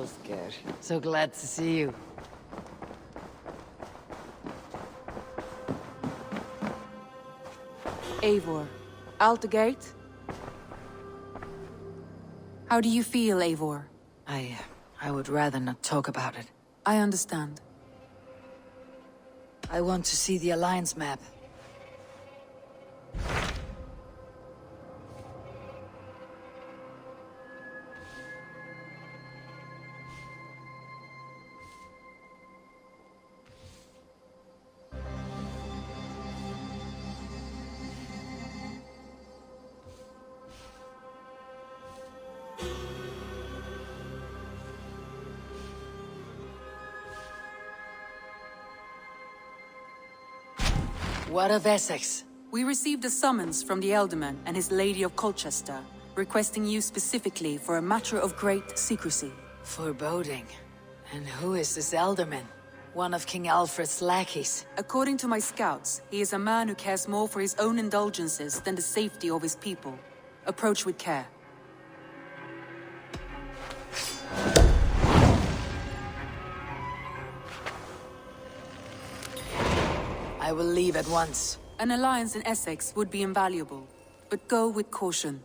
Oskar. So glad to see you. Eivor, out the gate? How do you feel, Eivor? I would rather not talk about it. I understand. I want to see the Alliance map. What of Essex? We received a summons from the Elderman and his Lady of Colchester, requesting you specifically for a matter of great secrecy. Foreboding. And who is this Elderman? One of King Alfred's lackeys. According to my scouts, he is a man who cares more for his own indulgences than the safety of his people. Approach with care. I will leave at once. An alliance in Essex would be invaluable, but go with caution.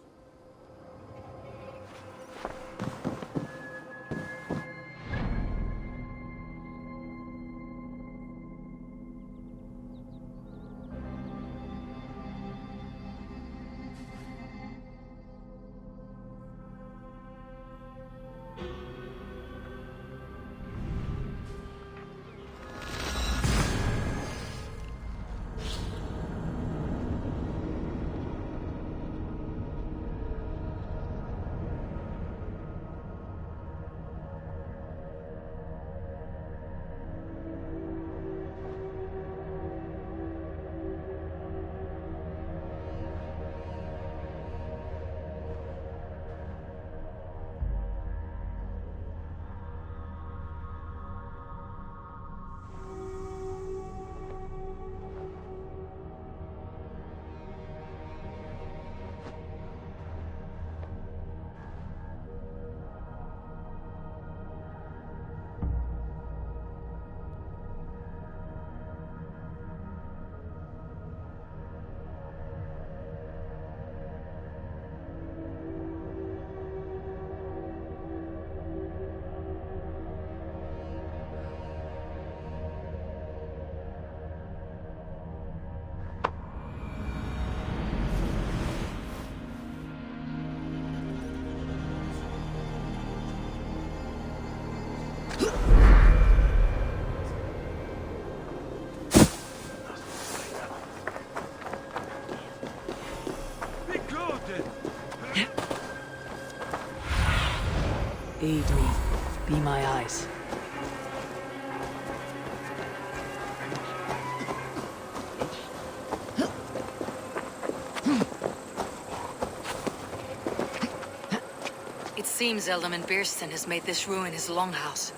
Aid me. Be my eyes. It seems Elderman Bierston has made this ruin his longhouse.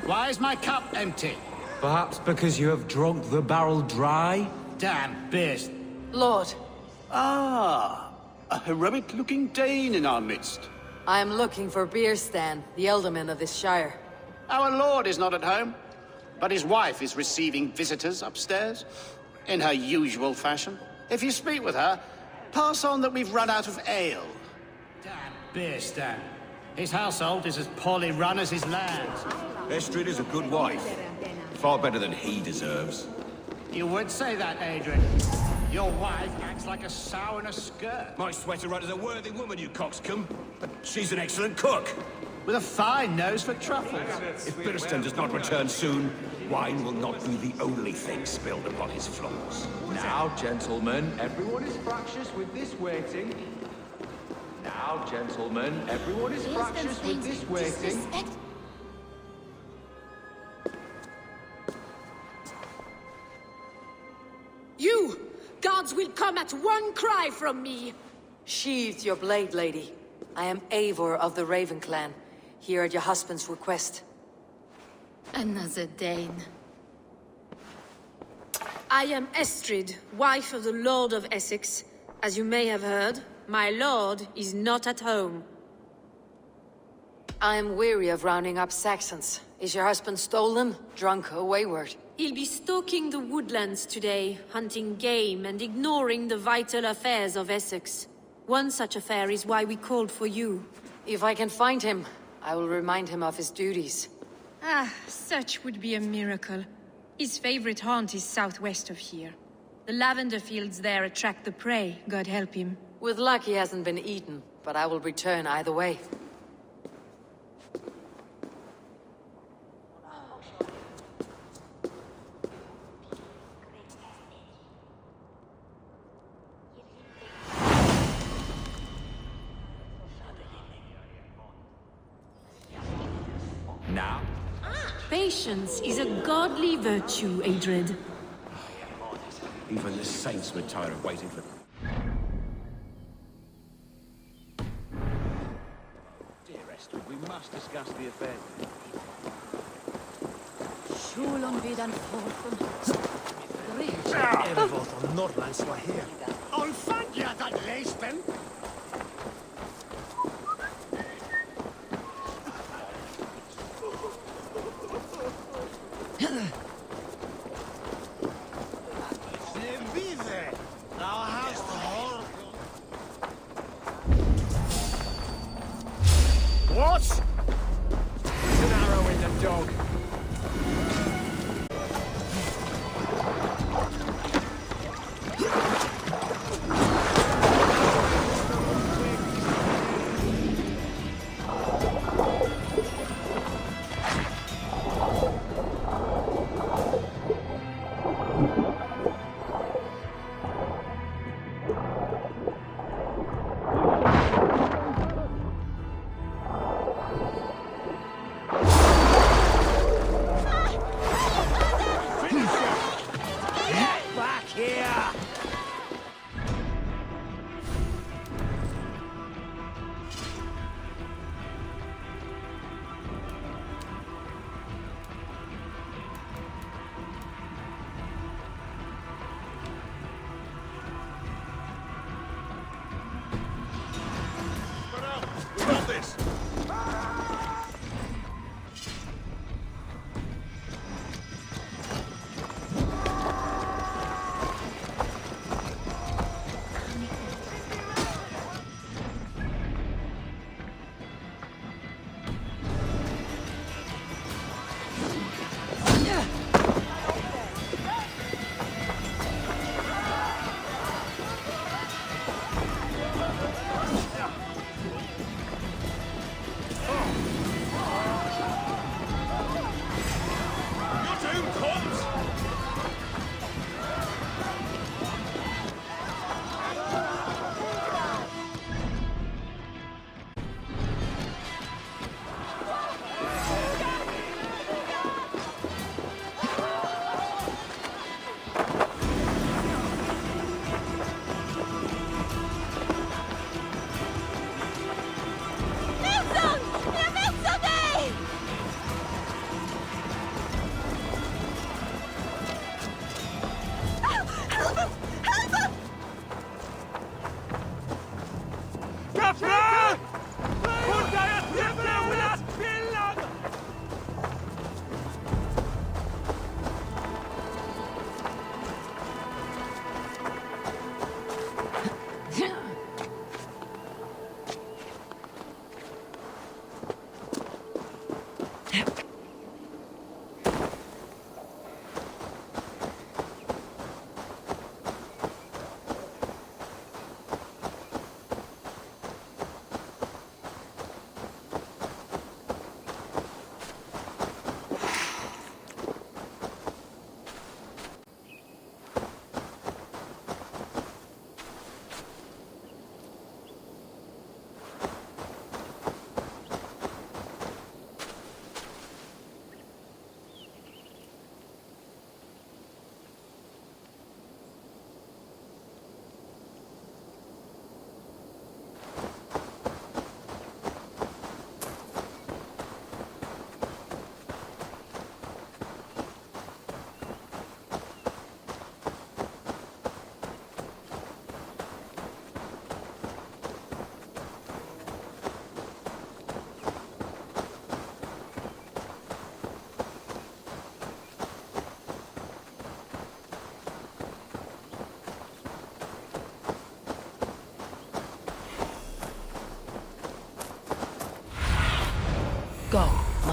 Why is my cup empty? Perhaps because you have drunk the barrel dry? Damn beast. Lord, Ah, a heroic-looking Dane in our midst. I am looking for Bierstan, the Elderman of this shire. Our lord is not at home, but his wife is receiving visitors upstairs, in her usual fashion. If you speak with her, pass on that we've run out of ale. Damn beast, Dan. His household is as poorly run as his lands. Estrid is a good wife. Far better than he deserves. You would say that, Adrian. Your wife acts like a sow in a skirt. My sweater run is a worthy woman, you coxcomb. But she's an excellent cook. With a fine nose for truffles. If Bierston does not return soon, wine will not be the only thing spilled upon his floors. Now, gentlemen, everyone is fractious with this waiting. Now, gentlemen, everyone is fractious with this waiting. You! Gods will come at one cry from me! Sheathe your blade, lady. I am Eivor of the Raven clan, here at your husband's request. Another Dane. I am Estrid, wife of the Lord of Essex. As you may have heard, my lord is not at home. I am weary of rounding up Saxons. Is your husband stolen, drunk, or wayward? He'll be stalking the woodlands today, hunting game and ignoring the vital affairs of Essex. One such affair is why we called for you. If I can find him, I will remind him of his duties. Ah, such would be a miracle. His favorite haunt is southwest of here. The lavender fields there attract the prey, God help him. With luck, he hasn't been eaten, but I will return either way. Now? Patience is a godly virtue, Adred. Even the saints would tire of waiting for... Dear Estrid, we must discuss the affair. On fadja dat leesten? What? There's an arrow in the dog.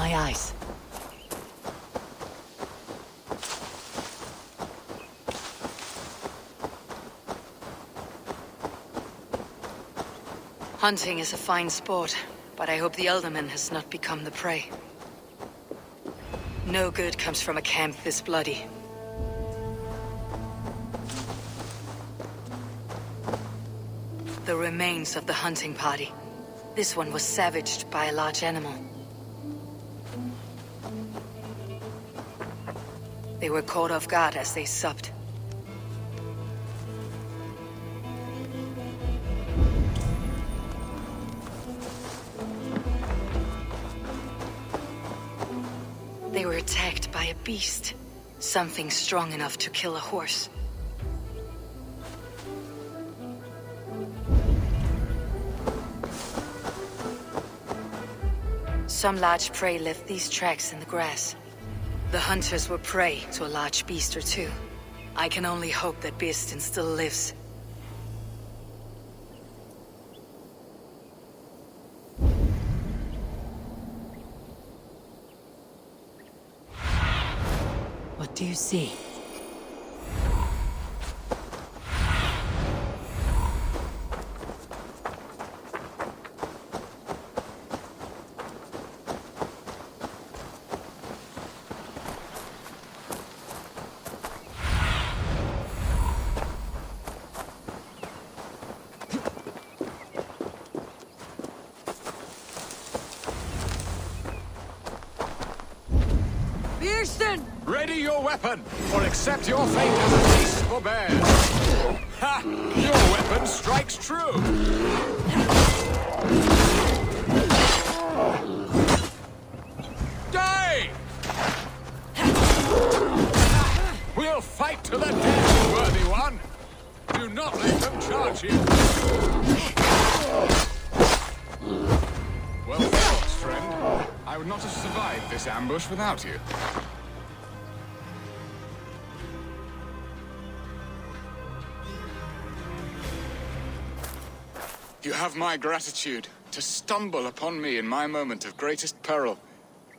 my eyes. Hunting is a fine sport, but I hope the Elderman has not become the prey. No good comes from a camp this bloody. The remains of the hunting party. This one was savaged by a large animal. They were caught off guard as they supped. They were attacked by a beast. Something strong enough to kill a horse. Some large prey left these tracks in the grass. The hunters were prey to a large beast or two. I can only hope that Beastin still lives. What do you see? Ready your weapon, or accept your fate as a beast for bears. Ha! Your weapon strikes true. Die! We'll fight to the death, worthy one. Do not let them charge you. Well fought, friend. I would not have survived this ambush without you. You have my gratitude to stumble upon me in my moment of greatest peril.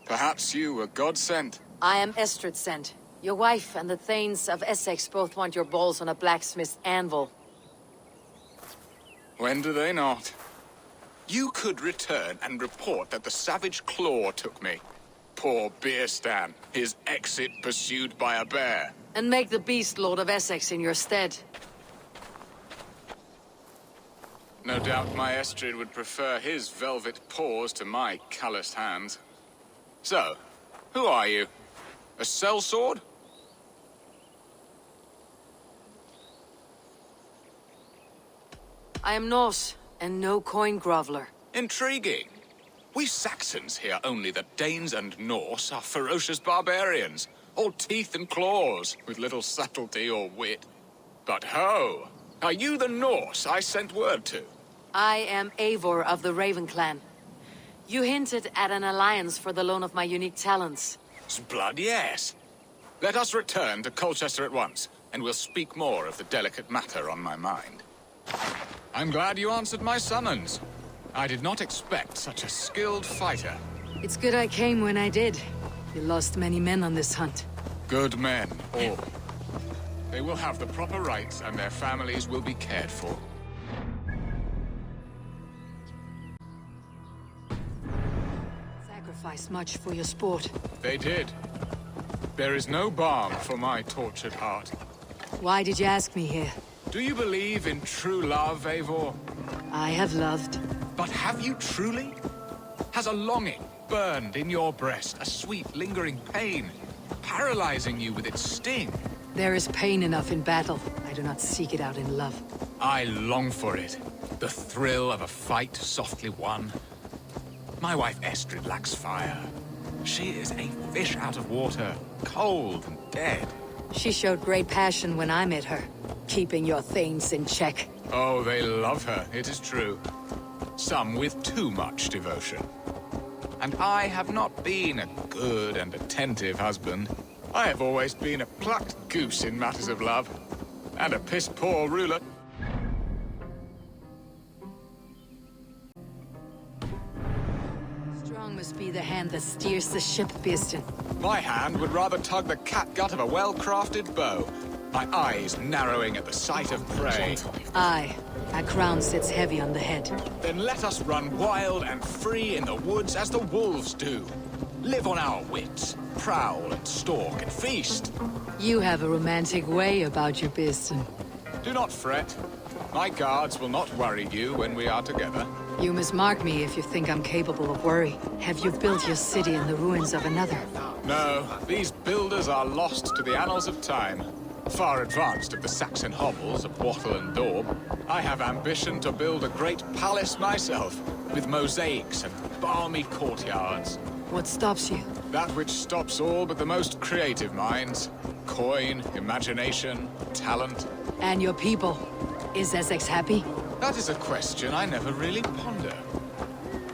Perhaps you were God-sent. I am Estrid sent. Your wife and the Thanes of Essex both want your balls on a blacksmith's anvil. When do they not? You could return and report that the savage Claw took me. Poor Beerstan, his exit pursued by a bear. And make the beast Lord of Essex in your stead. No doubt my Estrid would prefer his velvet paws to my calloused hands. So, who are you? A sellsword? I am Norse, and no coin groveler. Intriguing. We Saxons hear only that Danes and Norse are ferocious barbarians, all teeth and claws, with little subtlety or wit. But ho! Are you the Norse I sent word to? I am Eivor of the Raven clan. You hinted at an alliance for the loan of my unique talents. Blood, yes. Let us return to Colchester at once, and we'll speak more of the delicate matter on my mind. I'm glad you answered my summons. I did not expect such a skilled fighter. It's good I came when I did. You lost many men on this hunt. Good men, all. They will have the proper rights, and their families will be cared for. Sacrificed much for your sport. They did. There is no balm for my tortured heart. Why did you ask me here? Do you believe in true love, Eivor? I have loved. But have you truly? Has a longing burned in your breast, a sweet, lingering pain, paralyzing you with its sting? There is pain enough in battle. I do not seek it out in love. I long for it. The thrill of a fight softly won. My wife Estrid lacks fire. She is a fish out of water, cold and dead. She showed great passion when I met her, keeping your Thanes in check. Oh, they love her, it is true. Some with too much devotion. And I have not been a good and attentive husband. I have always been a plucked goose in matters of love, and a piss-poor ruler. Strong Strong must be the hand that steers the ship, Beeston. My hand would rather tug the catgut of a well-crafted bow. My eyes narrowing at the sight of prey. Aye, a crown sits heavy on the head. Then let us run wild and free in the woods as the wolves do. Live on our wits, prowl and stalk and feast. You have a romantic way about you, Beeston. Do not fret. My guards will not worry you when we are together. You must mark me if you think I'm capable of worry. Have you built your city in the ruins of another? No, these builders are lost to the annals of time. Far advanced of the Saxon hovels of Wattle and Daub, I have ambition to build a great palace myself, with mosaics and balmy courtyards. What stops you? That which stops all but the most creative minds. Coin, imagination, talent. And your people? Is Essex happy? That is a question I never really ponder.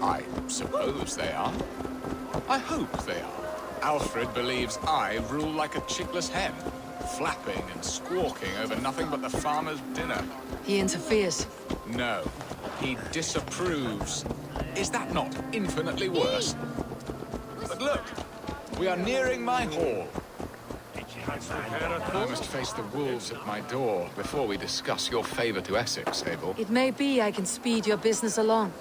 I suppose they are. I hope they are. Alfred believes I rule like a chickless hen, flapping and squawking over nothing but the farmer's dinner. He interferes. No, he disapproves. Is that not infinitely worse? But look, we are nearing my hall. I must face the wolves at my door before we discuss your favor to Essex, Abel. It may be I can speed your business along.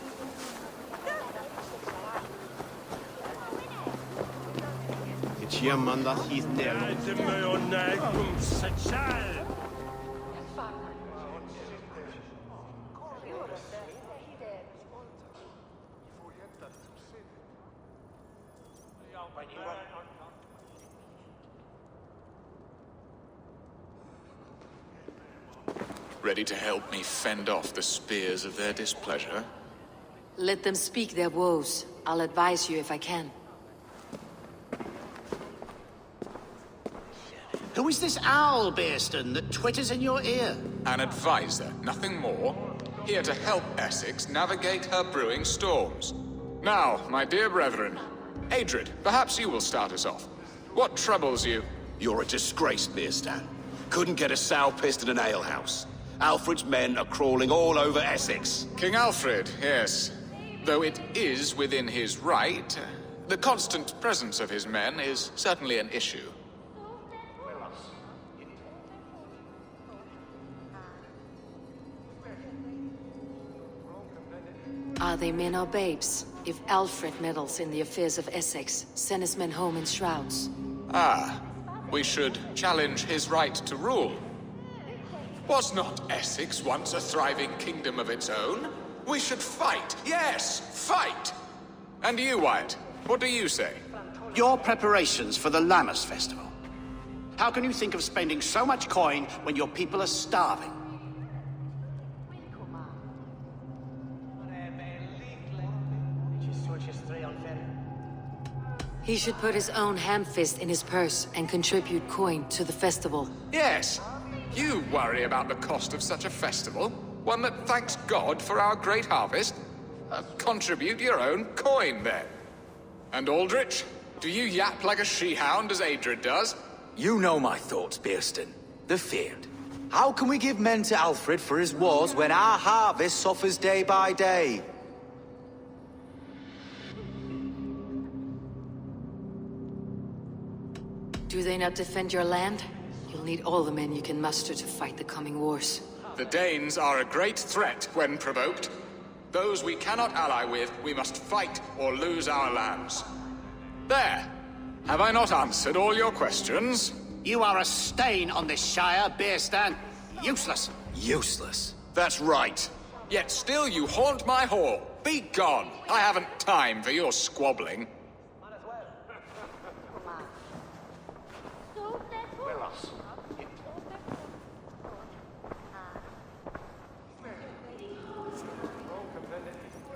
Ready to help me fend off the spears of their displeasure? Let them speak their woes. I'll advise you if I can. Who is this owl, Beeston, that twitters in your ear? An advisor, nothing more. Here to help Essex navigate her brewing storms. Now, my dear brethren, Adrid, perhaps you will start us off. What troubles you? You're a disgrace, Beerstan. Couldn't get a sow pissed in an alehouse. Alfred's men are crawling all over Essex. King Alfred, yes. Though it is within his right, the constant presence of his men is certainly an issue. Are they men or babes? If Alfred meddles in the affairs of Essex, send his men home in shrouds. Ah, we should challenge his right to rule. Was not Essex once a thriving kingdom of its own? We should fight, yes, fight! And you, Wyatt, what do you say? Your preparations for the Lammas festival. How can you think of spending so much coin when your people are starving? He should put his own hand-fist in his purse and contribute coin to the festival. Yes, you worry about the cost of such a festival, one that thanks God for our great harvest. Contribute your own coin, then. And Aldrich, do you yap like a she-hound as Adrid does? You know my thoughts, Beerston. The feared. How can we give men to Alfred for his wars when our harvest suffers day by day? Do they not defend your land? You'll need all the men you can muster to fight the coming wars. The Danes are a great threat when provoked. Those we cannot ally with, we must fight or lose our lands. There! Have I not answered all your questions? You are a stain on this Shire, Beerstan. Useless. Useless. That's right. Yet still you haunt my hall. Be gone! I haven't time for your squabbling.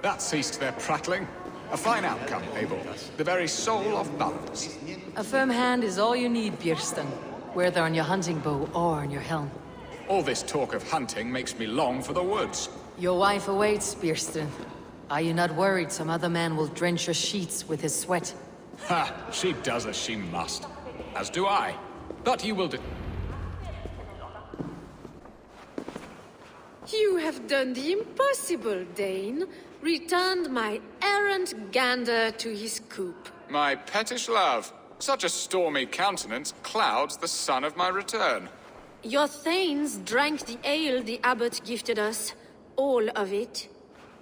That ceased their prattling. A fine outcome, Abel. The very soul of balance. A firm hand is all you need, Beerston. Whether on your hunting bow or on your helm. All this talk of hunting makes me long for the woods. Your wife awaits, Beerston. Are you not worried some other man will drench your sheets with his sweat? Ha! She does as she must. As do I. But you will You have done the impossible, Dane. Returned my errant gander to his coop. My pettish love. Such a stormy countenance clouds the sun of my return. Your thanes drank the ale the abbot gifted us. All of it.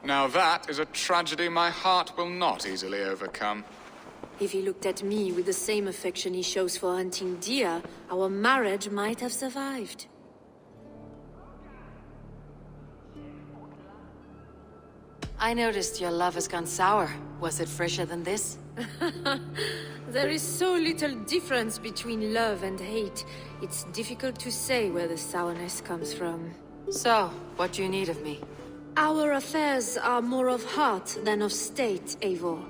Now that is a tragedy my heart will not easily overcome. If he looked at me with the same affection he shows for hunting deer, our marriage might have survived. I noticed your love has gone sour. Was it fresher than this? There is so little difference between love and hate. It's difficult to say where the sourness comes from. So, what do you need of me? Our affairs are more of heart than of state, Eivor.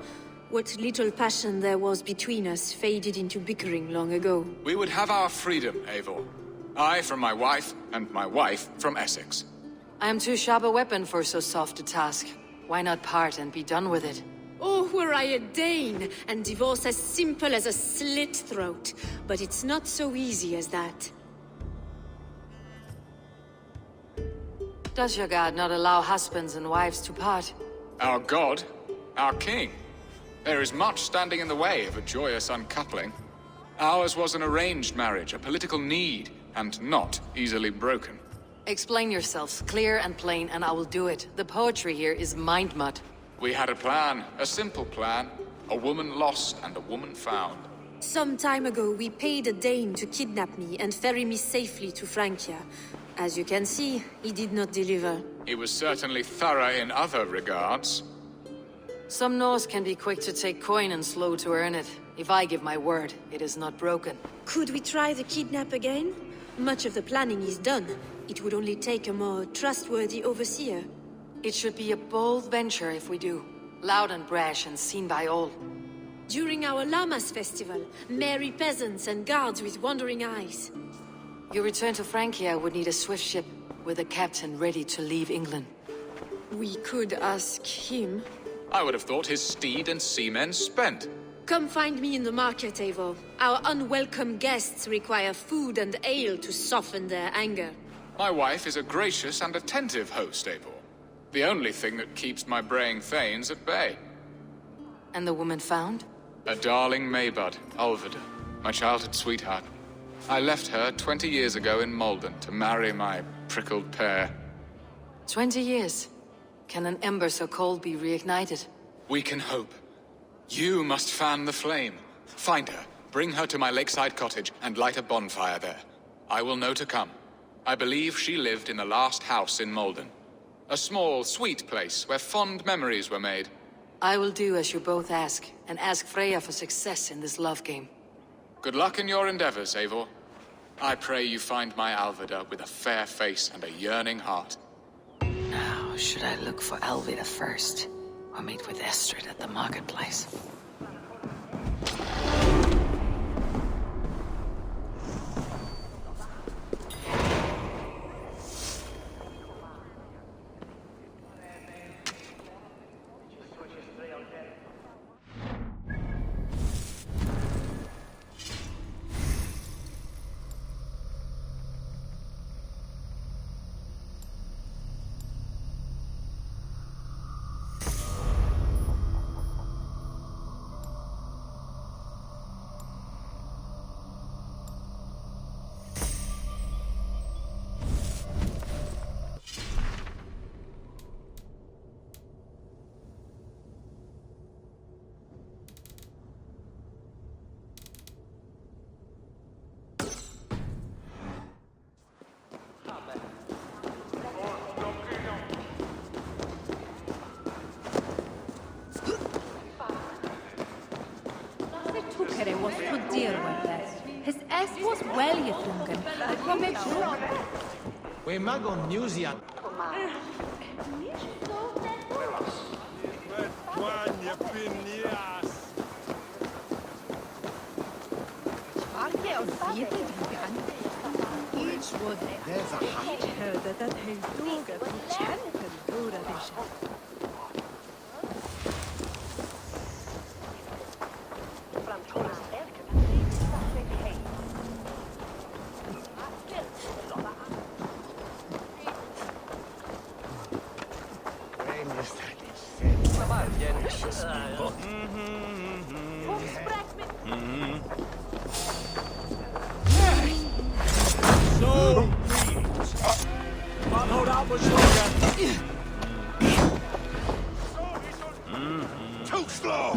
What little passion there was between us faded into bickering long ago. We would have our freedom, Eivor. I from my wife, and my wife from Essex. I am too sharp a weapon for so soft a task. Why not part and be done with it? Oh, were I a Dane, and divorce as simple as a slit throat. But it's not so easy as that. Does your god not allow husbands and wives to part? Our god? Our king? There is much standing in the way of a joyous uncoupling. Ours was an arranged marriage, a political need, and not easily broken. Explain yourselves clear and plain, and I will do it. The poetry here is mind mud. We had a plan, a simple plan. A woman lost and a woman found. Some time ago, we paid a Dane to kidnap me and ferry me safely to Francia. As you can see, he did not deliver. He was certainly thorough in other regards. Some Norse can be quick to take coin and slow to earn it. If I give my word, it is not broken. Could we try the kidnap again? Much of the planning is done. It would only take a more trustworthy overseer. It should be a bold venture if we do. Loud and brash and seen by all. During our Llamas festival, merry peasants and guards with wandering eyes. Your return to Francia would need a swift ship, with a captain ready to leave England. We could ask him. I would have thought his steed and seamen spent. Come find me in the market, Eivor. Our unwelcome guests require food and ale to soften their anger. My wife is a gracious and attentive host, Eivor. The only thing that keeps my braying thanes at bay. And the woman found? A darling Maybud, Alvida, my childhood sweetheart. I left her 20 years ago in Malden to marry my prickled pear. 20 years? Can an ember so cold be reignited? We can hope. You must fan the flame. Find her, bring her to my lakeside cottage, and light a bonfire there. I will know to come. I believe she lived in the last house in Malden. A small, sweet place where fond memories were made. I will do as you both ask, and ask Freya for success in this love game. Good luck in your endeavors, Eivor. I pray you find my Alvida with a fair face and a yearning heart. Now, should I look for Alvida first, or meet with Estrid at the marketplace? Was for dear his ass was well getrunken. I come sure. We magon newsian. Each would there's a hot that he do get to champion do that. So Too slow!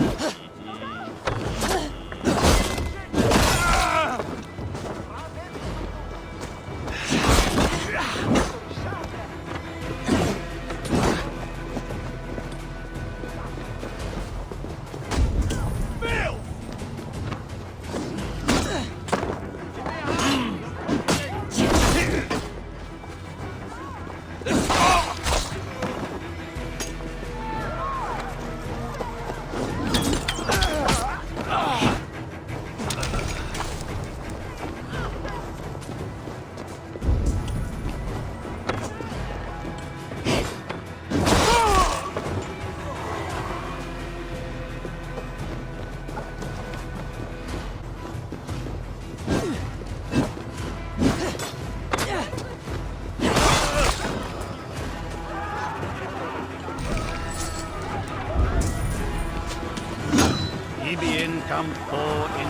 Ibien campo in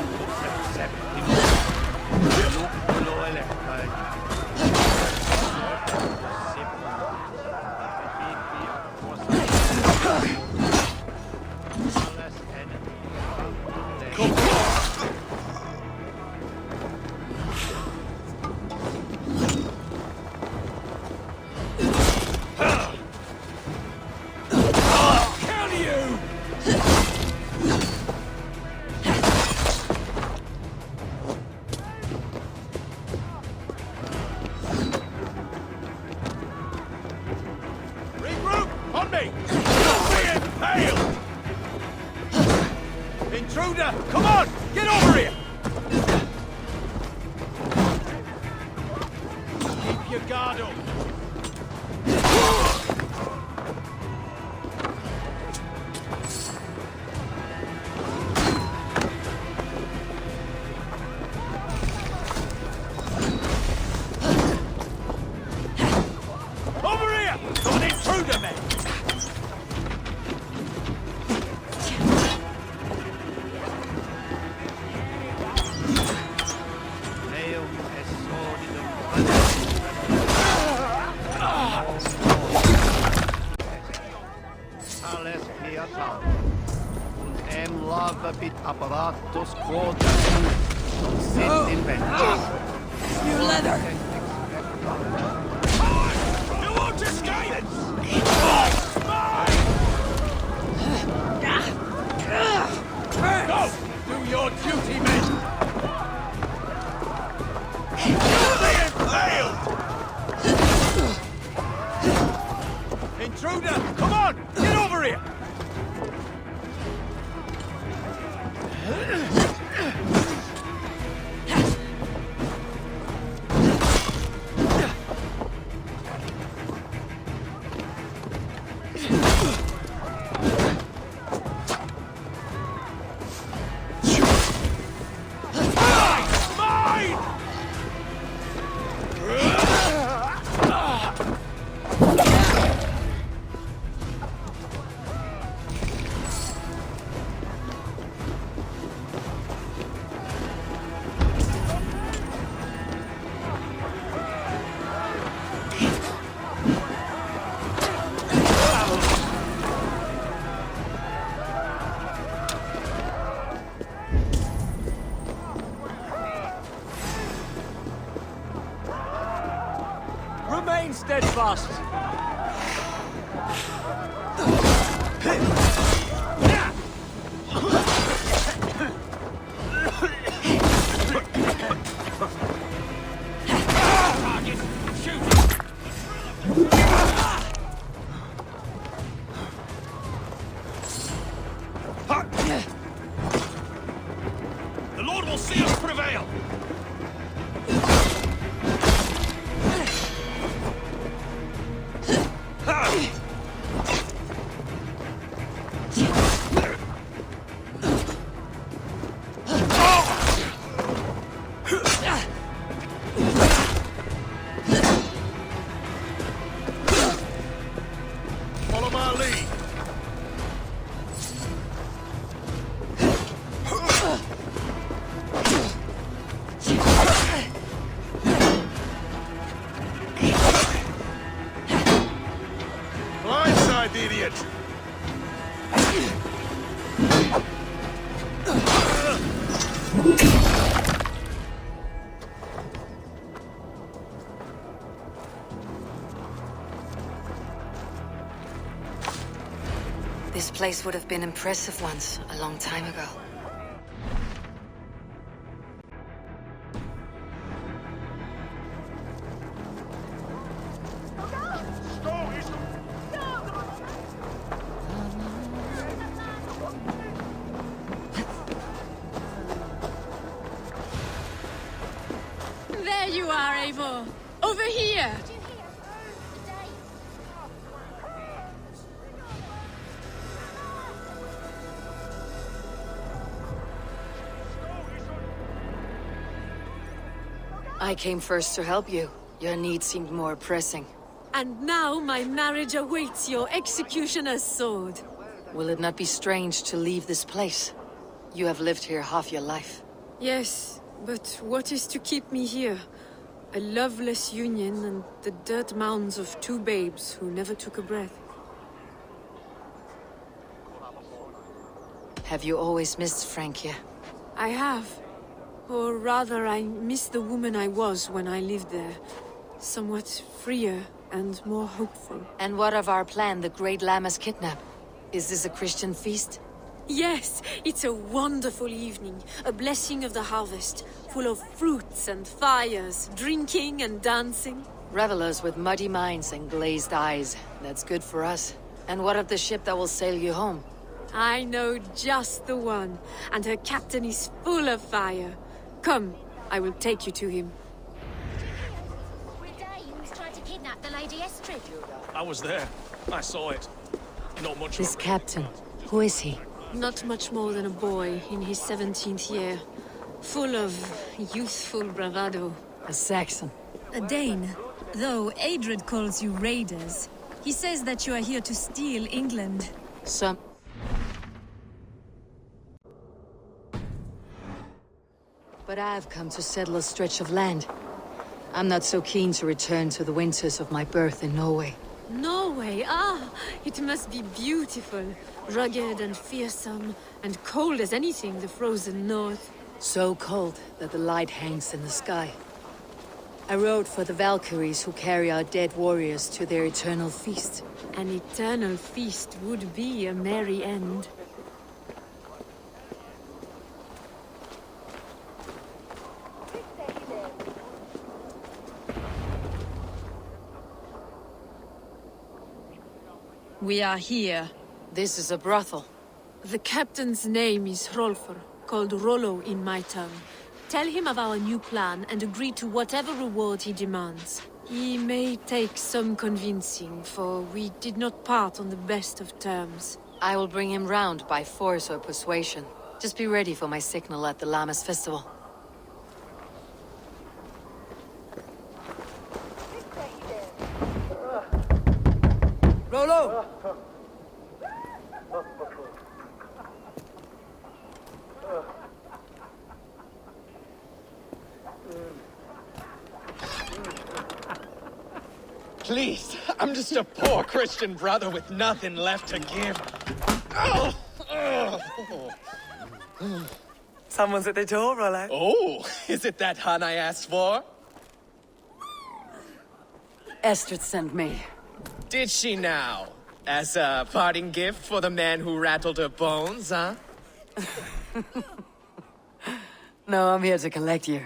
septimo. Lucolo electai. On me! You're being impaled! Intruder! Come on! Get over here! Keep your guard up! Over here! Got an intruder, man! Lavabit apparatus quota sit inventus. You leather! You won't escape! Go! Do your duty, men! You're being failed! Intruder! Come on! Get over here! Remain steadfast. The Lord will see us prevail! idiot! This place would have been impressive once, a long time ago. There you are, Eivor! Over here! I came first to help you. Your need seemed more pressing. And now my marriage awaits your executioner's sword. Will it not be strange to leave this place? You have lived here half your life. Yes, but what is to keep me here? A loveless union and the dirt mounds of two babes who never took a breath. Have you always missed Frankia? I have. Or rather, I miss the woman I was when I lived there. Somewhat freer and more hopeful. And what of our plan, the Great Lammas kidnap? Is this a Christian feast? Yes, it's a wonderful evening. A blessing of the harvest, full of fruits and fires, drinking and dancing. Revelers with muddy minds and glazed eyes. That's good for us. And what of the ship that will sail you home? I know just the one, and her captain is full of fire. Come, I will take you to him. Tried to kidnap the Lady Estrid. I was there. I saw it. Not much. This captain, who is he? Not much more than a boy in his 17th year. Full of youthful bravado. A Saxon. A Dane. Though Adred calls you raiders. He says that you are here to steal England. But I've come to settle a stretch of land. I'm not so keen to return to the winters of my birth in Norway. Norway? Ah, it must be beautiful. Rugged and fearsome, and cold as anything the frozen north. So cold that the light hangs in the sky. I rode for the Valkyries who carry our dead warriors to their eternal feast. An eternal feast would be a merry end. We are here. This is a brothel. The captain's name is Hrolfr, called Rollo in my tongue. Tell him of our new plan and agree to whatever reward he demands. He may take some convincing, for we did not part on the best of terms. I will bring him round by force or persuasion. Just be ready for my signal at the Lammas festival. Rollo! Please, I'm just a poor Christian brother with nothing left to give. Oh! Someone's at the door, Rollo. Oh, is it that hun I asked for? Estrid sent me. Did she now? As a parting gift for the man who rattled her bones, huh? No, I'm here to collect you.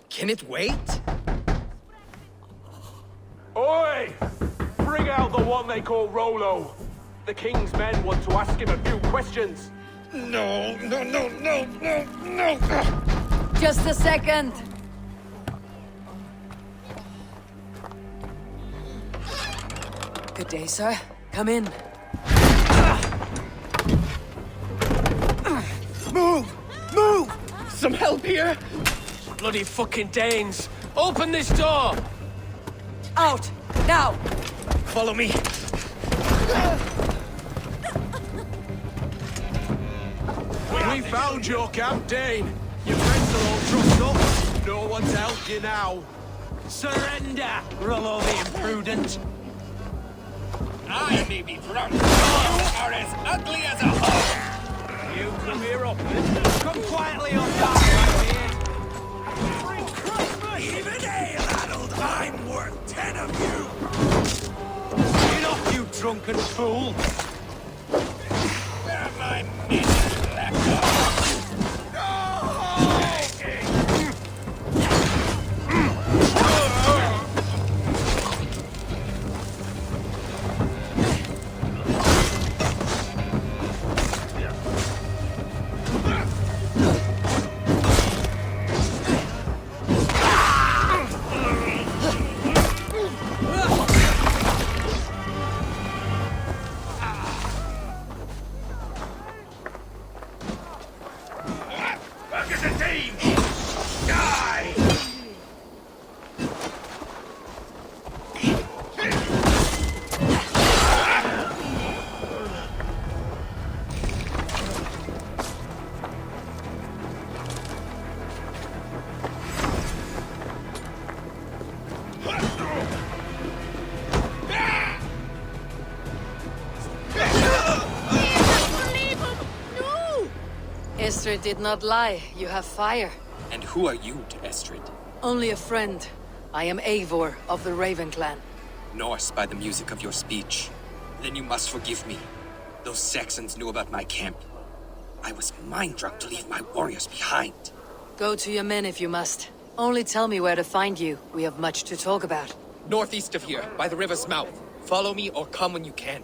Can it wait? Oi! Bring out the one they call Rollo. The king's men want to ask him a few questions. No. Just a second. Good day, sir. Come in. Move! Some help here? Bloody fucking Danes! Open this door! Out! Now! Follow me. We found your camp, Dane. Your friends are all trussed up. No one's helped you now. Surrender, Rollo the Imprudent. I may be drunk, but you are as ugly as a hog! You come here up. Come quietly on down, Blackbeard. Even ale addled, I'm worth 10 of you! Get off, you drunken fool! Where are my men, black dog? Estrid did not lie. You have fire. And who are you to Estrid? Only a friend. I am Eivor of the Raven clan. Norse by the music of your speech. Then you must forgive me. Those Saxons knew about my camp. I was mind-drunk to leave my warriors behind. Go to your men if you must. Only tell me where to find you. We have much to talk about. Northeast of here, by the river's mouth. Follow me or come when you can.